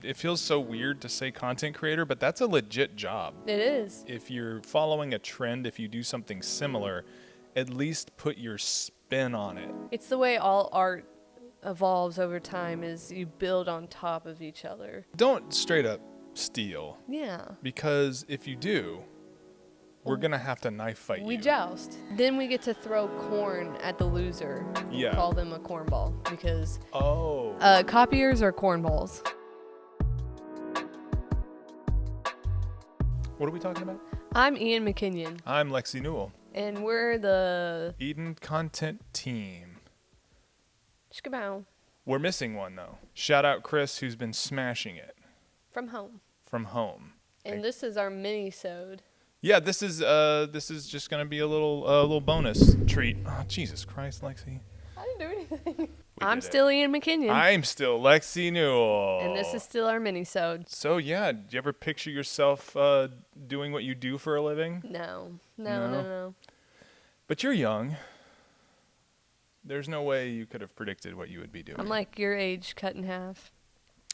It feels so weird to say content creator, but that's a legit job. It is. If you're following a trend, if you do something similar, at least put your spin on it. It's the way all art evolves over time, is you build on top of each other. Don't straight up steal. Yeah. Because if you do, we're going to have to knife fight We you. joust. Then we get to throw corn at the loser. Yeah. Call them a cornball because Oh. copiers are cornballs. What are we talking about? I'm Ian McKenyon, I'm Lexie Newell. and we're the Eden Content Team. Shkabow We're missing one, though. Shout out Chris, who's been smashing it from home. from home. And this is our mini-sode. Yeah, this is just gonna be a little bonus treat. Oh, Jesus Christ, Lexie. I didn't do anything. We I'm did it. still Ian McKenyon. I'm still Lexie Newell. And this is still our mini-sode. So yeah, do you ever picture yourself doing what you do for a living? No. But you're young. There's no way you could have predicted what you would be doing. I'm like your age cut in half.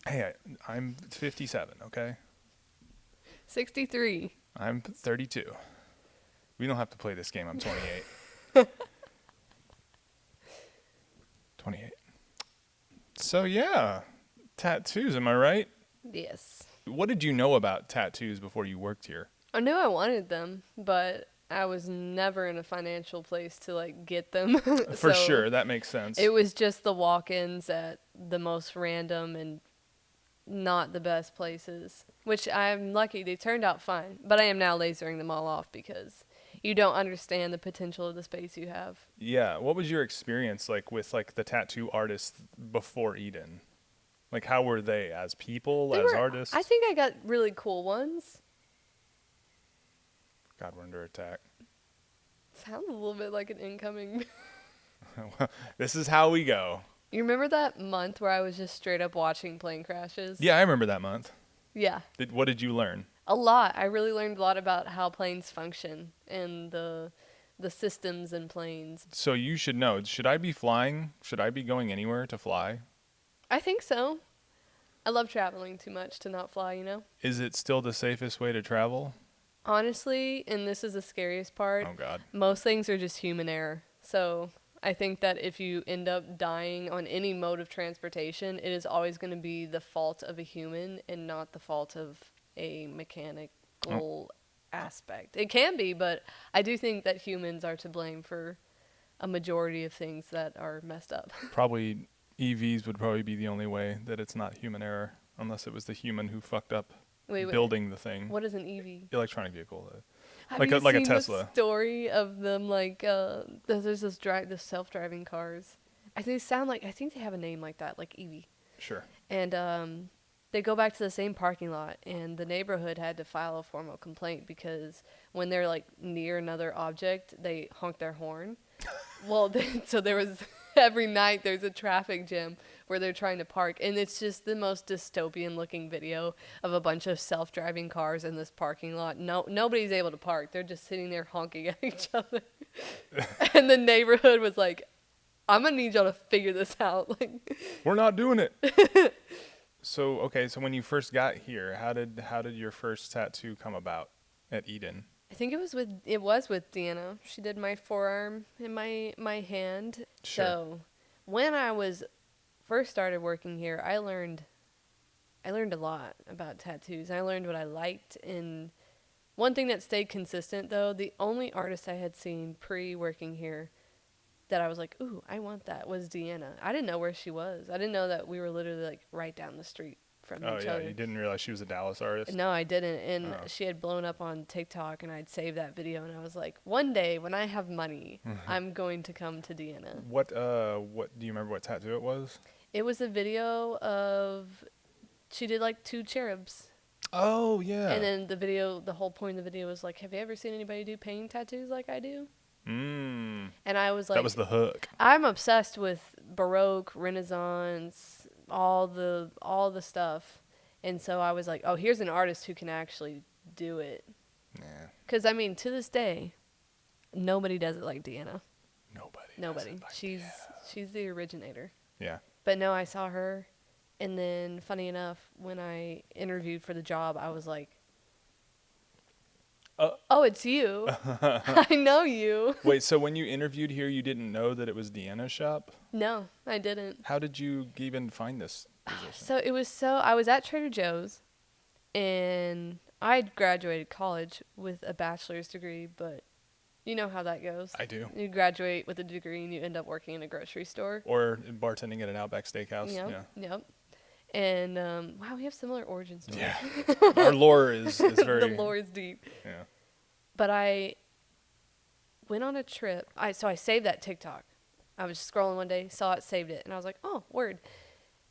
Hey, I'm 57, okay? 63. I'm 32. We don't have to play this game. I'm 28. 28. So yeah, tattoos, am I right? Yes. What did you know about tattoos before you worked here? I knew I wanted them, but I was never in a financial place to like get them. For sure, that makes sense. It was just the walk-ins at the most random and not the best places, which I'm lucky they turned out fine, but I am now lasering them all off because you don't understand the potential of the space you have. Yeah, what was your experience like with like the tattoo artists before Eden? Like how were they as people, as artists? I think I got really cool ones. God, we're under attack. Sounds a little bit like an incoming. This is how we go. You remember that month where I was just straight up watching plane crashes? Yeah, I remember that month. Yeah. What did you learn? A lot. I really learned a lot about how planes function and the systems in planes. So you should know. Should I be flying? Should I be going anywhere to fly? I think so. I love traveling too much to not fly, you know? Is it still the safest way to travel? Honestly, and this is the scariest part, Oh, God. most things are just human error. So I think that if you end up dying on any mode of transportation, it is always going to be the fault of a human and not the fault of a mechanical aspect. It can be, but I do think that humans are to blame for a majority of things that are messed up. Probably EVs would probably be the only way that it's not human error, unless it was the human who fucked up building the thing. What is an EV? Electronic vehicle. Have like you a seen Tesla. the story of them like there's this self-driving cars. I think they have a name like that, like EV. Sure. And they go back to the same parking lot, and the neighborhood had to file a formal complaint because when they're like near another object, they honk their horn. Well, so there was every night there's a traffic jam where they're trying to park, and it's just the most dystopian looking video of a bunch of self-driving cars in this parking lot. Nobody's able to park. They're just sitting there honking at each other. And the neighborhood was like, I'm gonna need y'all to figure this out. Like, we're not doing it. So when you first got here, how did your first tattoo come about at Eden? I think it was with Deanna. She did my forearm and my hand. Sure. So when I was first started working here, I learned a lot about tattoos. I learned what I liked, and one thing that stayed consistent though, the only artist I had seen pre-working here that I was like, ooh, I want that, was Deanna. I didn't know where she was. I didn't know that we were literally like right down the street from each other. You didn't realize she was a Dallas artist? No, I didn't. And she had blown up on TikTok, and I'd saved that video, and I was like, one day when I have money, I'm going to come to Deanna. What do you remember what tattoo it was? It was a video of, she did like 2 cherubs. Oh, yeah. And then the whole point of the video was like, have you ever seen anybody do painting tattoos like I do? And I was like, that was the hook. I'm obsessed with Baroque, Renaissance, all the stuff. And so I was like, oh, here's an artist who can actually do it. Yeah. Because, I mean, to this day, nobody does it like Deanna. Nobody. She's the originator. Yeah. But no, I saw her, And then, funny enough, when I interviewed for the job, I was like, oh, it's you. I know you. Wait, so when you interviewed here, you didn't know that it was Deanna's shop? No, I didn't. How did you even find this position? I was at Trader Joe's, and I had graduated college with a bachelor's degree, but you know how that goes. I do. You graduate with a degree and you end up working in a grocery store. Or bartending at an Outback Steakhouse. Yep. Yep. And wow, we have similar origin stories. Yeah. Our lore is very. The lore is deep. Yeah. But I went on a trip. So I saved that TikTok. I was just scrolling one day, saw it, saved it, and I was like, oh, word.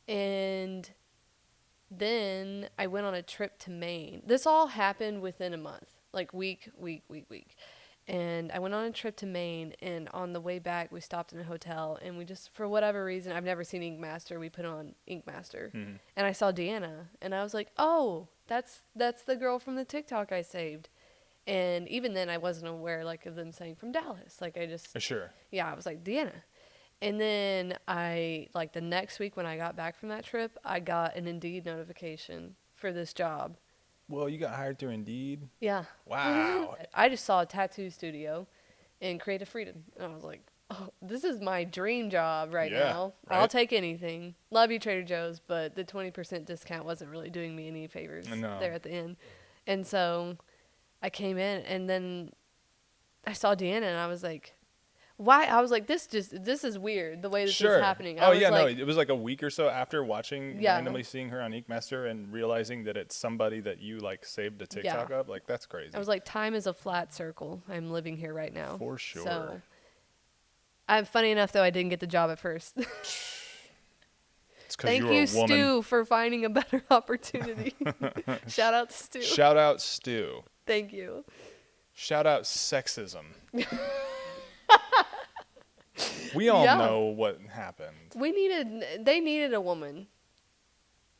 And then I went on a trip to Maine. This all happened within a month, like week. And I went on a trip to Maine, and on the way back, we stopped in a hotel, and we just, for whatever reason, I've never seen Ink Master. We put on Ink Master, and I saw Deanna, and I was like, oh, that's the girl from the TikTok I saved. And even then, I wasn't aware, like, of them saying from Dallas. Like, I just... Sure. Yeah, I was like, Deanna. And then the next week when I got back from that trip, I got an Indeed notification for this job. Well, you got hired through Indeed? Yeah. Wow. I just saw a tattoo studio in Creative Freedom. And I was like, oh, this is my dream job right now. Right? I'll take anything. Love you, Trader Joe's, but the 20% discount wasn't really doing me any favors there at the end. And so I came in, and then I saw Deanna, and I was like, why? I was like, this is weird, the way this is happening. Oh, yeah, no, it was like a week or so after watching, Yeah. randomly seeing her on Ink Master and realizing that it's somebody that you, like, saved a TikTok of. Like, that's crazy. I was like, time is a flat circle. I'm living here right now. For sure. So, funny enough, though, I didn't get the job at first. It's 'cause Thank you were you, a woman. Stu, for finding a better opportunity. Shout out to Stu. Shout out Stu. Thank you. Shout out sexism. We all know what happened. They needed a woman.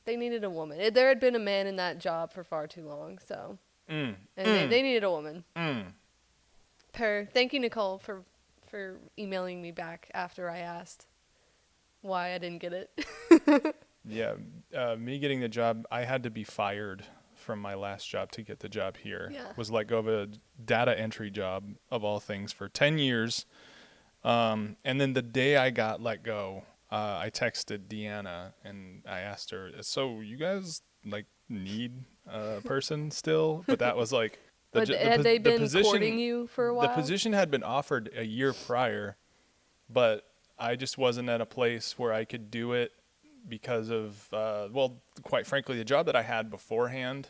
They needed a woman. There had been a man in that job for far too long, so. They needed a woman. Thank you, Nicole, for emailing me back after I asked why I didn't get it. Yeah, me getting the job, I had to be fired from my last job to get the job here. Yeah. Was let go of a data entry job, of all things, for 10 years. And then the day I got let go, I texted Deanna and I asked her, so you guys like need a person still? But that was like, Had they been courting you for a while? The position had been offered a year prior, but I just wasn't at a place where I could do it because of, quite frankly, the job that I had beforehand,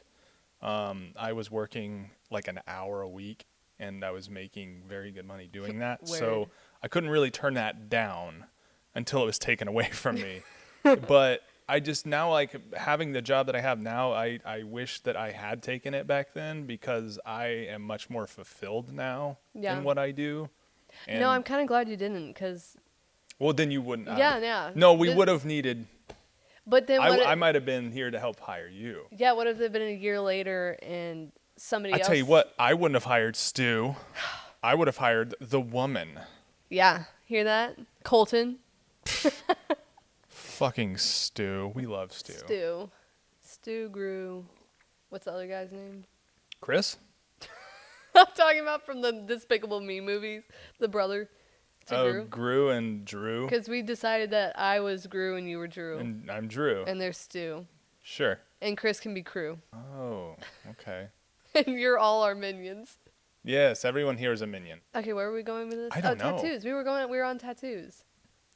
I was working like an hour a week, and I was making very good money doing that. So I couldn't really turn that down until it was taken away from me. But I just now, like, having the job that I have now, I wish that I had taken it back then, because I am much more fulfilled now in what I do. And no, I'm kind of glad you didn't, because... Well, then you wouldn't have. Yeah. No, we would have needed... But then I might have been here to help hire you. Yeah, what if it had been a year later and somebody else... I tell you what, I wouldn't have hired Stu. I would have hired the woman. Yeah, hear that? Colton. Fucking Stu. We love Stu. Stu grew... What's the other guy's name? Chris? I'm talking about from the Despicable Me movies. The brother to Gru. Gru and Drew. Because we decided that I was Gru and you were Drew. And I'm Drew. And there's Stu. Sure. And Chris can be Crew. Oh, okay. And you're all our minions. Yes, everyone here is a minion. Okay, where are we going with this? I don't know. Tattoos. We were on tattoos.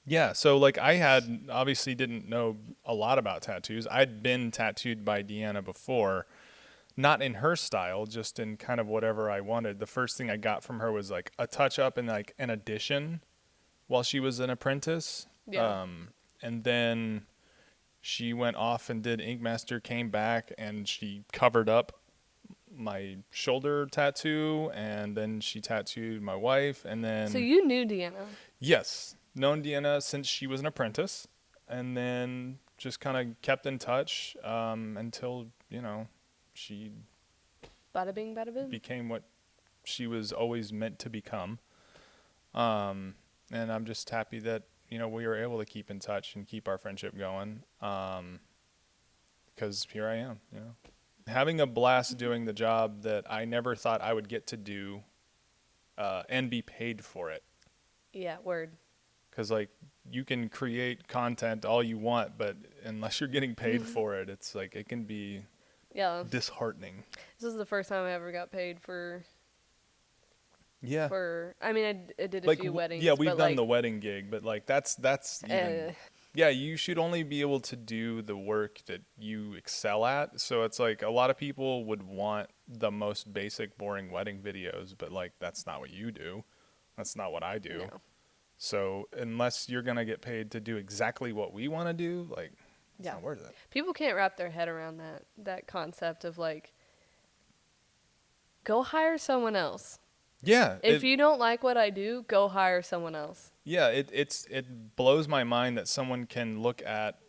Yeah, so like I obviously didn't know a lot about tattoos. I'd been tattooed by Deanna before, not in her style, just in kind of whatever I wanted. The first thing I got from her was like a touch up and like an addition while she was an apprentice. Yeah. And then she went off and did Ink Master, came back, and she covered up my shoulder tattoo, and then she tattooed my wife, and then... So you knew Deanna? Yes. Known Deanna since she was an apprentice, and then just kind of kept in touch until, she... Bada bing, bada boom. Became what she was always meant to become. And I'm just happy that, we were able to keep in touch and keep our friendship going. because here I am, you know, having a blast doing the job that I never thought I would get to do, and be paid for it. Yeah, word. Because like you can create content all you want, but unless you're getting paid for it, it's like it can be Yeah. disheartening. This is the first time I ever got paid for. Yeah. I mean, I did a Like few weddings. yeah, we've but done like, the wedding gig, but like that's even yeah, you should only be able to do the work that you excel at. So it's like a lot of people would want the most basic, boring wedding videos, but like that's not what you do. That's not what I do. No. So unless you're gonna get paid to do exactly what we want to do, like it's Yeah. not worth it. People can't wrap their head around that concept of like, go hire someone else. Yeah. If you don't like what I do, go hire someone else. Yeah, it blows my mind that someone can look at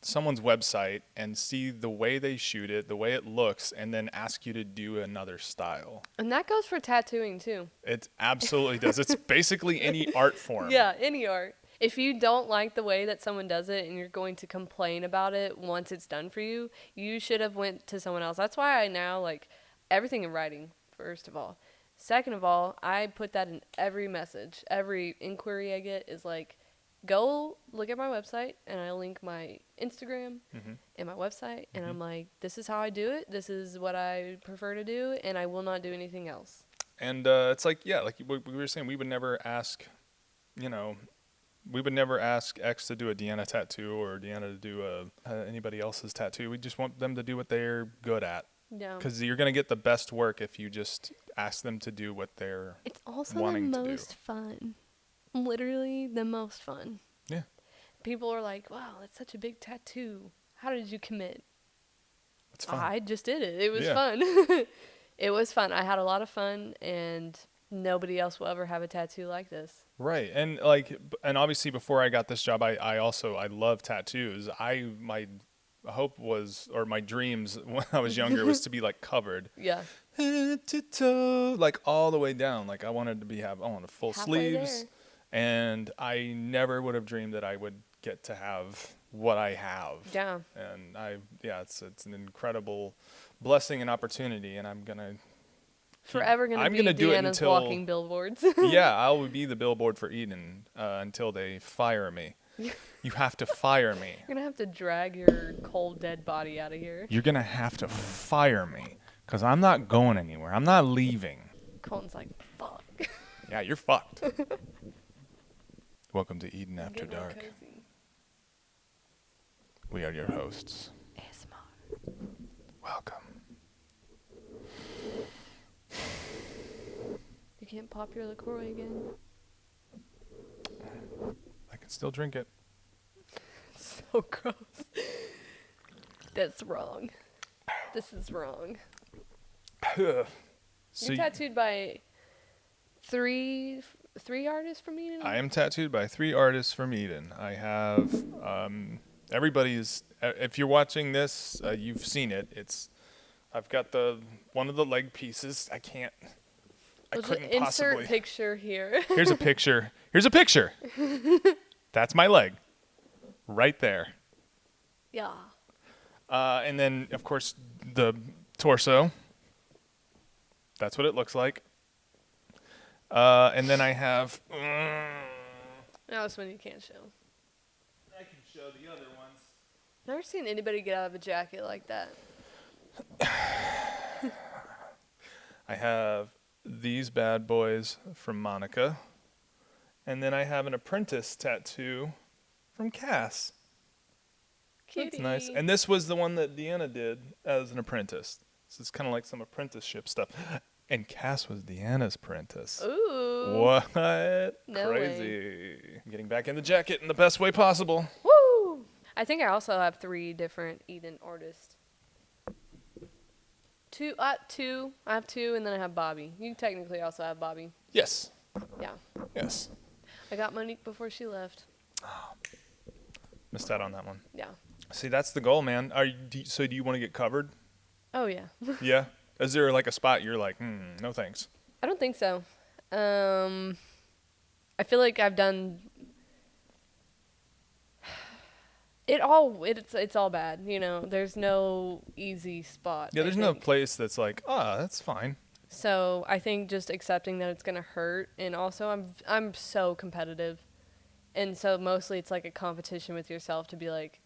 someone's website and see the way they shoot it, the way it looks, and then ask you to do another style. And that goes for tattooing too. It absolutely does. It's basically any art form. Yeah, any art. If you don't like the way that someone does it and you're going to complain about it once it's done for you, you should have went to someone else. That's why I now like everything in writing, first of all. Second of all, I put that in every message. Every inquiry I get is like, go look at my website, and I link my Instagram and my website, and I'm like, this is how I do it. This is what I prefer to do, and I will not do anything else. And it's like, yeah, like we were saying, we would never ask, you know, we would never ask X to do a Deanna tattoo or Deanna to do anybody else's tattoo. We just want them to do what they're good at. Yeah. Because you're going to get the best work if you just ask them to do what they're It's also wanting the to do. most fun. Literally the most fun. Yeah. People are like, wow, that's such a big tattoo. How did you commit? It's fun. I just did it. It was Yeah. fun. It was fun. I had a lot of fun, and nobody else will ever have a tattoo like this. Right. And like, and obviously before I got this job, I love tattoos. My hope was, or my dreams when I was younger was to be like covered. Yeah. Head to toe, like all the way down. Like I wanted to I wanted full Halfway sleeves. there. And I never would have dreamed that I would get to have what I have. Yeah. And it's an incredible blessing and opportunity, and I'm gonna Forever I'm be gonna do it Deanna's until walking billboards. yeah, I will be the billboard for Eden until they fire me. You have to fire me. You're going to have to drag your cold, dead body out of here. You're gonna have to fire me because I'm not going anywhere. I'm not leaving. Colton's like, fuck. Yeah, you're fucked. Welcome to Eden After Getting all Dark. cozy. We are your hosts. ASMR. Welcome. You can't pop your LaCroix again. I can still drink it. So gross. That's wrong. This is wrong. So You're tattooed by three artists from Eden? I am tattooed by 3 artists from Eden. I have everybody's. If you're watching this, you've seen it. I've got one of the leg pieces. I couldn't insert possibly. picture here. Here's a picture. Here's a picture. That's my leg, right there. Yeah. And then of course the torso. That's what it looks like. And then I have. Now this one you can't show. I can show the other ones. Never seen anybody get out of a jacket like that. I have these bad boys from Monica. And then I have an apprentice tattoo from Cass. Cutie. That's nice. And this was the one that Deanna did as an apprentice. So it's kind of like some apprenticeship stuff. And Cass was Deanna's apprentice. Ooh. What? No Crazy. I'm getting back in the jacket in the best way possible. Woo! I think I also have 3 different Eden artists. Two. I have 2, and then I have Bobby. You technically also have Bobby. Yes. Yeah. Yes. I got Monique before she left. Missed out on that one. Yeah. See, that's the goal, man. So do you want to get covered? Oh, yeah. Yeah. Is there like a spot you're like, no thanks? I don't think so. I feel like I've done... It's all bad, you know. There's no easy spot. Yeah, I there's no think. place that's like, that's fine. So I think just accepting that it's gonna hurt, and also I'm so competitive, and so mostly it's like a competition with yourself to be like,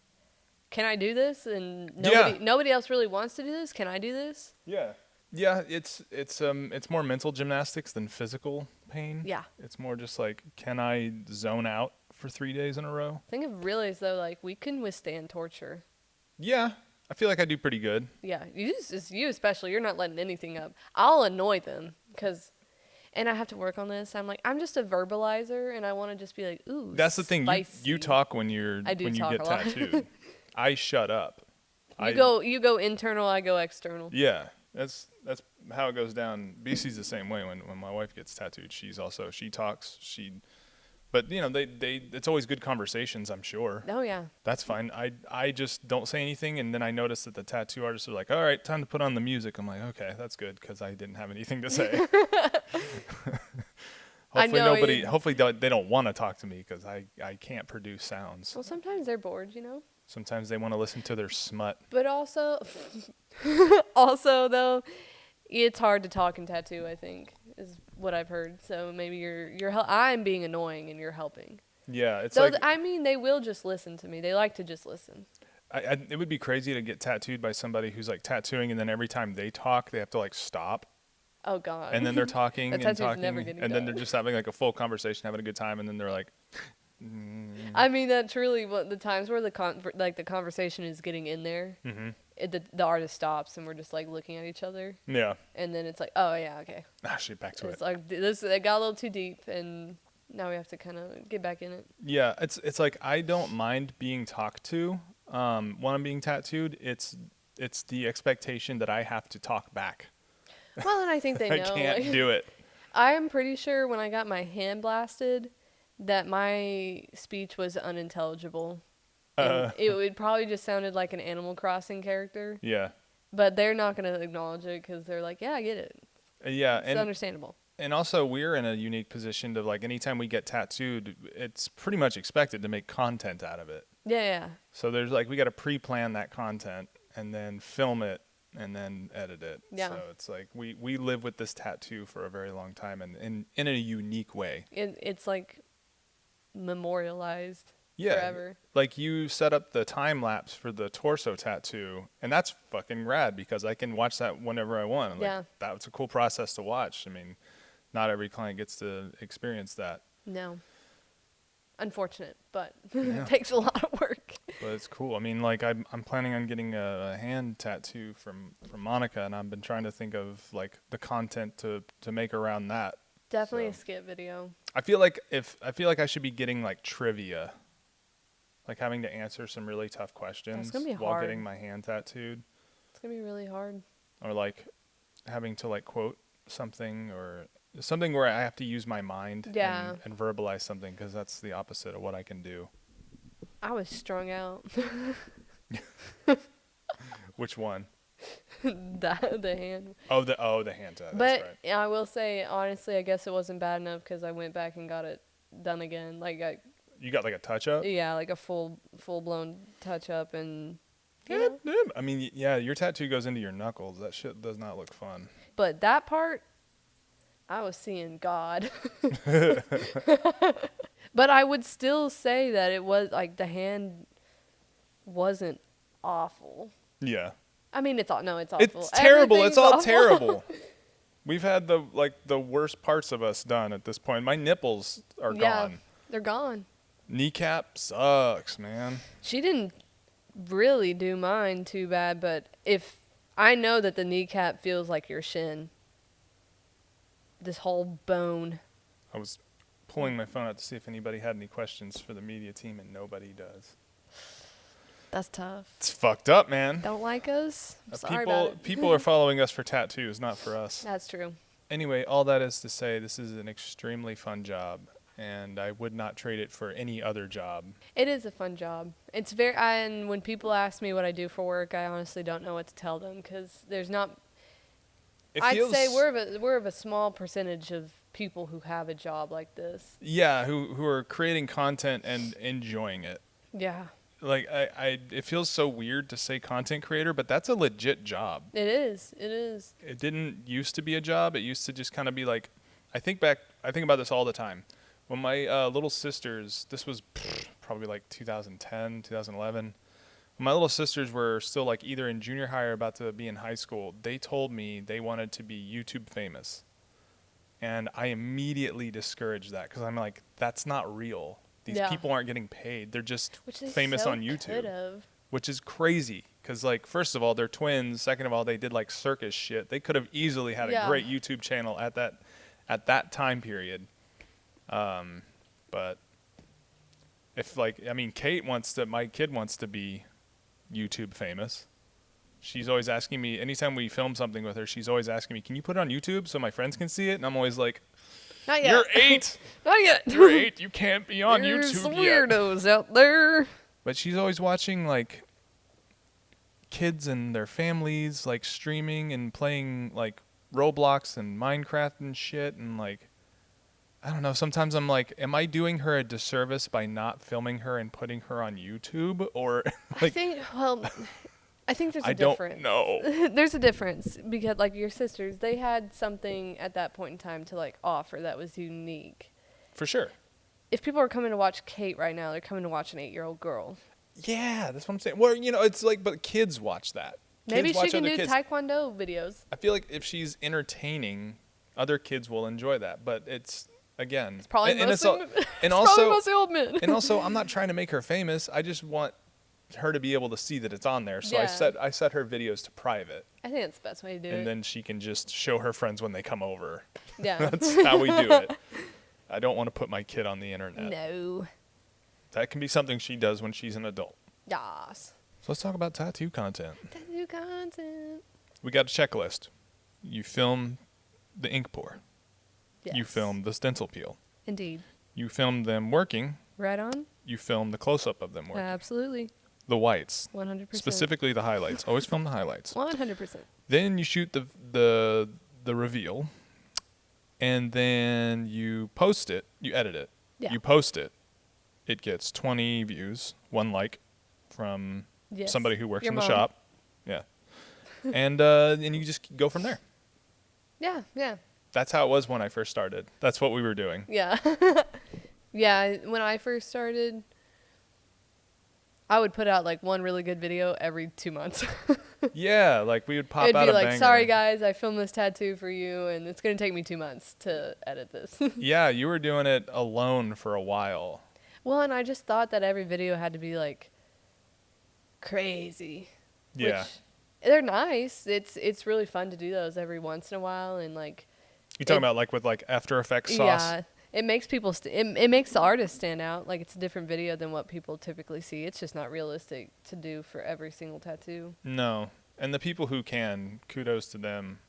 can I do this? And Yeah. nobody else really wants to do this. Can I do this? Yeah. Yeah, it's more mental gymnastics than physical pain. Yeah. It's more just like, can I zone out for 3 days in a row? Think of really as though like we can withstand torture. Yeah. I feel like I do pretty good. Yeah, you especially. You're not letting anything up. I'll annoy them and I have to work on this. I'm like, I'm just a verbalizer, and I want to just be like, ooh, That's the thing. spicy. You talk when I do you talk get a lot. tattooed. I shut up. You go internal, I go external. Yeah. That's how it goes down. BC's the same way. When my wife gets tattooed, she talks. But you know, they it's always good conversations, I'm sure. Oh yeah. That's fine. I just don't say anything, and then I notice that the tattoo artists are like, all right, time to put on the music. I'm like, okay, that's good, because I didn't have anything to say. Hopefully they don't want to talk to me, because I can't produce sounds. Well, sometimes they're bored, you know. Sometimes they want to listen to their smut. But also, also though, it's hard to talk and tattoo. I think is what I've heard. So maybe I'm being annoying and you're helping. Yeah, it's So like I mean, they will just listen to me. They like to just listen. it would be crazy to get tattooed by somebody who's like tattooing, and then every time they talk, they have to like stop. Oh God. And then they're talking That and tattoo's talking, never getting and then done. they're just having like a full conversation, having a good time, and then they're like, I mean, that truly, what the times where the conversation is getting in there, the artist stops and we're just like looking at each other, yeah, and then it's like, oh yeah, okay. shit, back to It's it. like it got a little too deep, and now we have to kind of get back in it. Yeah, it's like I don't mind being talked to. When I'm being tattooed, it's the expectation that I have to talk back. Well, and I think they know. I can't like, do it. I am pretty sure when I got my hand blasted, that my speech was unintelligible. And it would probably just sounded like an Animal Crossing character. Yeah. But they're not going to acknowledge it because they're like, yeah, I get it. Yeah, It's understandable. And also, we're in a unique position to, like, anytime we get tattooed, it's pretty much expected to make content out of it. Yeah, yeah. So there's like, we got to pre-plan that content and then film it and then edit it. Yeah. So it's like we live with this tattoo for a very long time, and in a unique way. It's like memorialized Yeah. forever. Like, you set up the time lapse for the torso tattoo, and that's fucking rad because I can watch that whenever I want. Like, Yeah. that was a cool process to watch. I mean, not every client gets to experience that. No. Unfortunate, but Yeah. it takes a lot of work. But it's cool. I mean, like, I'm planning on getting a hand tattoo from Monica, and I've been trying to think of like the content to make around that. Definitely a So, skit video. I feel like I should be getting like trivia, like having to answer some really tough questions gonna be while hard. getting my hand tattooed, It's going to be really hard. or like having to like quote something or something where I have to use my mind Yeah. and verbalize something, because that's the opposite of what I can do. I was strung out. Which one? The hand. Oh, the hand tattoo. But That's right. I will say, honestly, I guess it wasn't bad enough because I went back and got it done again. Like, You got like a touch up? yeah, like a full blown touch up, and you Yeah, know. I mean, yeah, your tattoo goes into your knuckles. That shit does not look fun. But that part, I was seeing God. But I would still say that it was like the hand wasn't awful. Yeah. I mean, it's awful. It's terrible. Everything's It's all awful. terrible. We've had the worst parts of us done at this point. My nipples are Yeah, gone. they're gone. Kneecap sucks, man. She didn't really do mine too bad, but if I know that the kneecap feels like your shin, this whole bone. I was pulling my phone out to see if anybody had any questions for the media team, and nobody does. That's tough. It's fucked up, man. Don't like us? I'm sorry about it. People are following us for tattoos, not for us. That's true. Anyway, all that is to say, this is an extremely fun job, and I would not trade it for any other job. It is a fun job. It's and when people ask me what I do for work, I honestly don't know what to tell them because there's not. I'd say we're of a small percentage of people who have a job like this. Yeah, who are creating content and enjoying it. Yeah. like it feels so weird to say content creator, but that's a legit job. It is. It is. It didn't used to be a job. It used to just kind of be like, I think about this all the time. When my little sisters, this was probably like 2010, 2011. When my little sisters were still like either in junior high or about to be in high school, they told me they wanted to be YouTube famous. And I immediately discouraged that because I'm like, that's not real. These people aren't getting paid. They're just famous on YouTube. Could've. Which is crazy because, like, first of all, they're twins. Second of all, they did like circus shit. They could have easily had a great YouTube channel at that time period. But if my kid wants to be YouTube famous. She's always asking me, anytime we film something with her, she's always asking me, can you put it on YouTube so my friends can see it? And I'm always like, not yet. You're 8. Not yet. You're 8. You can't be on There's YouTube weirdos out there. But she's always watching, like, kids and their families, like, streaming and playing, like, Roblox and Minecraft and shit. And, like, I don't know. Sometimes I'm like, am I doing her a disservice by not filming her and putting her on YouTube? Or, like, I think there's a difference. I don't know. There's a difference because, like, your sisters, they had something at that point in time to, like, offer that was unique. For sure. If people are coming to watch Kate right now, they're coming to watch an 8-year-old girl. Yeah, that's what I'm saying. Well, it's like, but kids watch that. Maybe she can do taekwondo videos. I feel like if she's entertaining, other kids will enjoy that. But it's, again... It's probably mostly old men. And also, I'm not trying to make her famous. I just want her to be able to see that it's on there. So I set her videos to private. I think that's the best way to do it. And then she can just show her friends when they come over. Yeah. That's how we do it. I don't want to put my kid on the internet. No. That can be something she does when she's an adult. Yas. So let's talk about tattoo content. Tattoo content. We got a checklist. You film the ink pour. Yes. You film the stencil peel. Indeed. You film them working. Right on. You film the close-up of them working. Absolutely. The whites. 100%. Specifically the highlights. Always film the highlights. 100%. Then you shoot the reveal. And then you post it. You edit it. Yeah. You post it. It gets 20 views, 1 like from somebody who works in the shop. Yeah. And you just go from there. Yeah, yeah. That's how it was when I first started. That's what we were doing. Yeah. Yeah, when I first started, I would put out like one really good video every 2 months. Yeah, like we would pop It'd out be a like, banger. sorry guys, I filmed this tattoo for you, and it's going to take me 2 months to edit this. Yeah, you were doing it alone for a while. Well, and I just thought that every video had to be like crazy. Yeah. Which, they're nice. It's really fun to do those every once in a while, and like. You talking about like with like After Effects sauce? Yeah, it makes people. It makes the artist stand out. Like it's a different video than what people typically see. It's just not realistic to do for every single tattoo. No, and the people who can, kudos to them.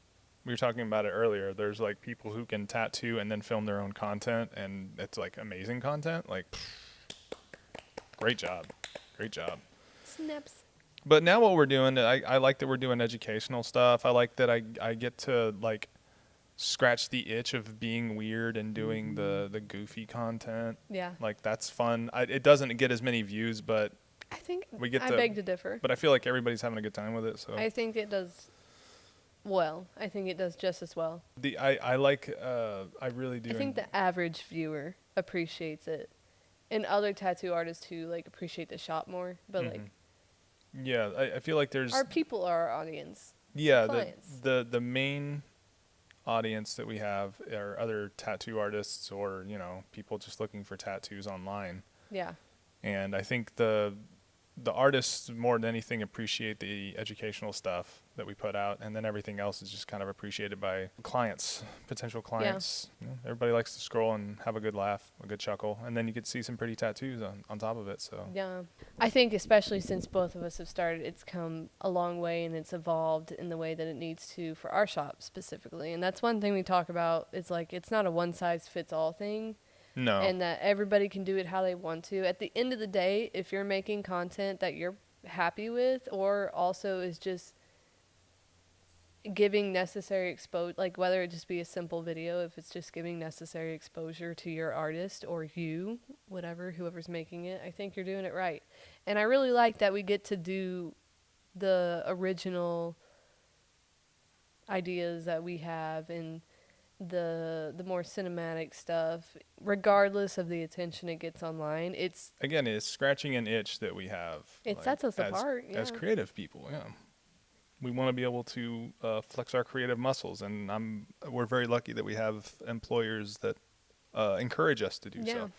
We were talking about it earlier. There's like people who can tattoo and then film their own content, and it's like amazing content. Like, great job, great job. Snaps. But now what we're doing, I like that we're doing educational stuff. I like that I get to like scratch the itch of being weird and doing the goofy content. Yeah. Like that's fun. It doesn't get as many views, but I think we get I beg to differ. But I feel like everybody's having a good time with it. So I think it does well. I think it does just as well. I really do. I think the average viewer appreciates it, and other tattoo artists who like appreciate the shop more. But like, yeah, I feel like there's our people are our audience. Yeah, clients. the main audience that we have are other tattoo artists or people just looking for tattoos online. Yeah. And I think the artists more than anything appreciate the educational stuff that we put out, and then everything else is just kind of appreciated by clients, potential clients. Yeah. Everybody likes to scroll and have a good laugh, a good chuckle, and then you could see some pretty tattoos on top of it. So yeah, I think especially since both of us have started, it's come a long way and it's evolved in the way that it needs to for our shop specifically. And that's one thing we talk about. It's like it's not a one size fits all thing. No. And that everybody can do it how they want to. At the end of the day, if you're making content that you're happy with, or also is just giving necessary exposure, like whether it just be a simple video, if it's just giving necessary exposure to your artist or you, whoever's making it, I think you're doing it right. And I really like that we get to do the original ideas that we have and the more cinematic stuff, regardless of the attention it gets online. It's scratching an itch that we have. It sets us apart, as creative people. Yeah, we want to be able to flex our creative muscles, and we're very lucky that we have employers that encourage us to do so.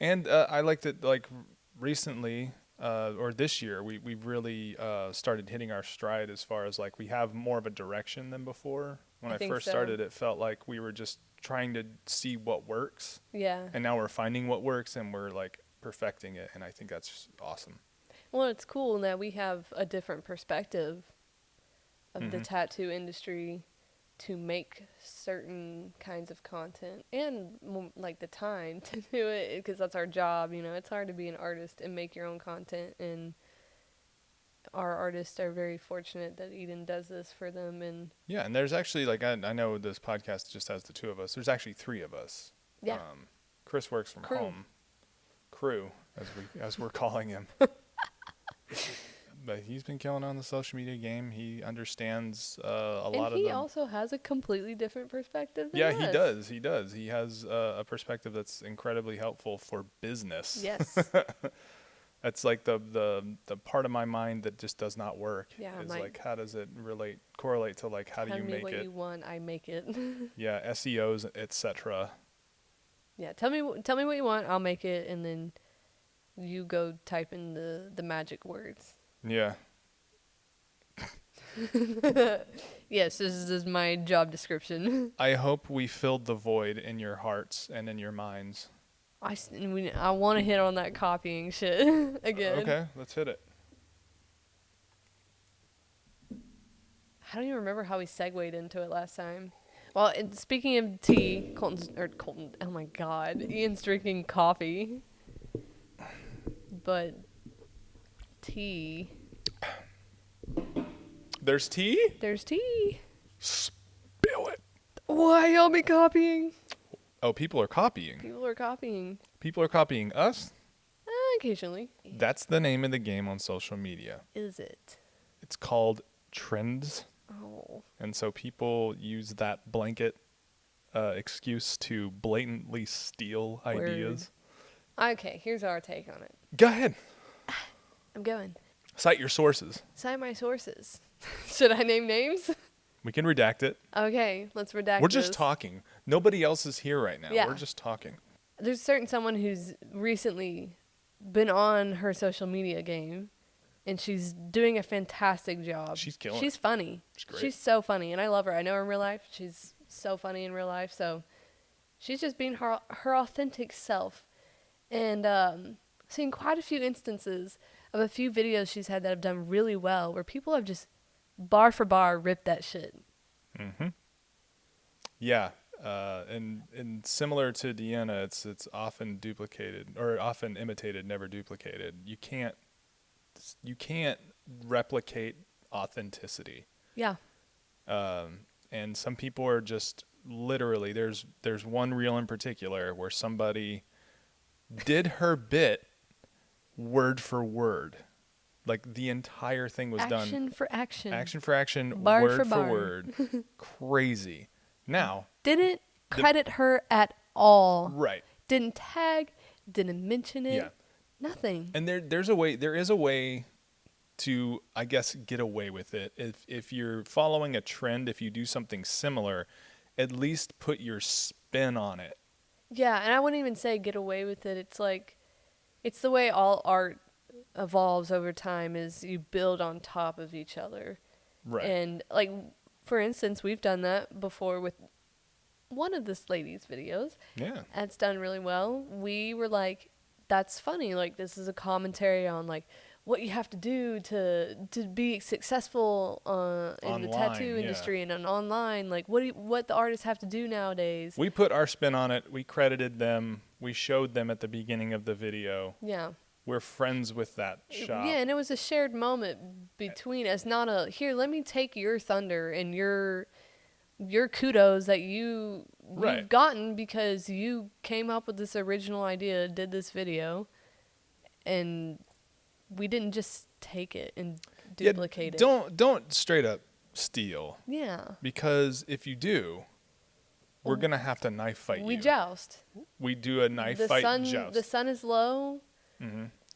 And I like that, like recently or this year, we've really started hitting our stride as far as like we have more of a direction than before. When I first started, it felt like we were just trying to see what works. Yeah. And now we're finding what works and we're like perfecting it. And I think that's awesome. Well, it's cool that we have a different perspective of the tattoo industry to make certain kinds of content and like the time to do it, because that's our job. You know, it's hard to be an artist and make your own content, and our artists are very fortunate that Eden does this for them. And yeah, and there's actually, like, I know this podcast just has the two of us. There's actually three of us. Yeah. Chris works from home. Crew, as we're calling him. But he's been killing on the social media game. He understands a lot of them. And he also has a completely different perspective than us. He does. He has a perspective that's incredibly helpful for business. Yes. That's like the part of my mind that just does not work. Yeah, is like how does it correlate to like how do you make it? Tell me what you want, I make it. Yeah, SEOs, etc. Yeah, tell me what you want, I'll make it, and then you go type in the magic words. Yeah. Yes, this is my job description. I hope we filled the void in your hearts and in your minds. I want to hit on that copying shit again. Okay, let's hit it. I don't even remember how we segued into it last time. Well, speaking of tea, Colton, oh my God, Ian's drinking coffee. But tea. There's tea? There's tea. Spill it. Why y'all be copying? Oh, people are copying. People are copying. People are copying us? Occasionally. That's the name of the game on social media. Is it? It's called trends. Oh. And so people use that blanket excuse to blatantly steal ideas. Okay, here's our take on it. Go ahead. I'm going. Cite your sources. Cite my sources. Should I name names? We can redact it. Okay, let's redact We're just talking. Nobody else is here right now. Yeah. We're just talking. There's someone who's recently been on her social media game, and she's doing a fantastic job. She's killing it. She's funny. She's great. She's so funny, and I love her. I know her in real life. She's so funny in real life. So she's just being her authentic self. And seen quite a few instances of a few videos she's had that have done really well, where people have just bar for bar ripped that shit. Mm-hmm. Yeah. And similar to Deanna, it's often duplicated or often imitated, never duplicated. You can't replicate authenticity. Yeah. And some people are just literally, there's one reel in particular where somebody did her bit word for word. Like the entire thing was done. Action for action. Action for action, bar word for for word. Crazy. Now. Didn't credit her at all. Right. Didn't tag, didn't mention it. Yeah. Nothing. And there is a way to, I guess, get away with it. If you're following a trend, if you do something similar, at least put your spin on it. Yeah, and I wouldn't even say get away with it. It's like, it's the way all art evolves over time, is you build on top of each other. Right. And like, for instance, we've done that before with one of this lady's videos. Yeah. That's done really well. We were like, that's funny. Like, this is a commentary on like what you have to do to be successful in online, the tattoo industry and online. Like what the artists have to do nowadays. We put our spin on it. We credited them. We showed them at the beginning of the video. Yeah. We're friends with that shop. Yeah, and it was a shared moment between us. Not a, here, let me take your thunder and your kudos that you've gotten because you came up with this original idea, did this video, and we didn't just take it and Yeah, duplicate it. Don't straight up steal. Yeah. Because if you do, we're going to have to knife fight We you. joust. We do a knife fight joust. The sun is low.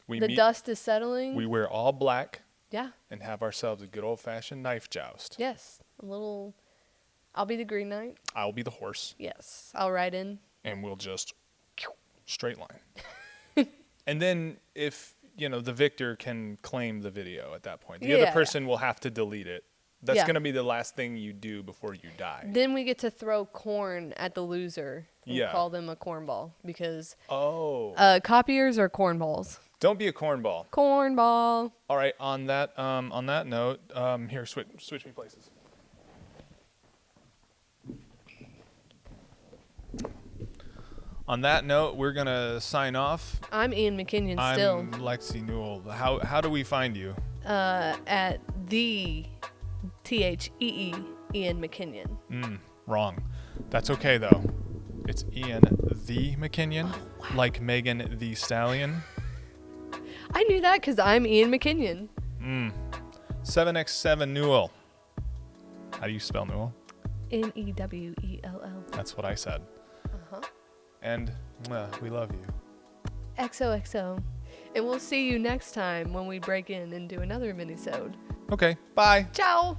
We the dust is settling. We wear all black. Yeah. And have ourselves a good old-fashioned knife joust. Yes. I'll be the Green Knight. I'll be the horse. Yes. I'll ride in. And we'll just straight line. And then if, the victor can claim the video at that point. The other person will have to delete it. That's going to be the last thing you do before you die. Then we get to throw corn at the loser and call them a cornball because copiers are cornballs. Don't be a cornball. Cornball. All right. On that note, here, switch me places. On that note, we're gonna sign off. I'm Ian McKenyon. Still. I'm Lexie Newell. How do we find you? At the THEE Ian McKenyon. Wrong. That's okay though. It's Ian the McKenyon, like Megan the Stallion. I knew that because I'm Ian McKenyon. 7x7 Newell. How do you spell Newell? Newell. That's what I said. And we love you. XOXO. And we'll see you next time when we break in and do another mini-sode. Okay, bye. Ciao.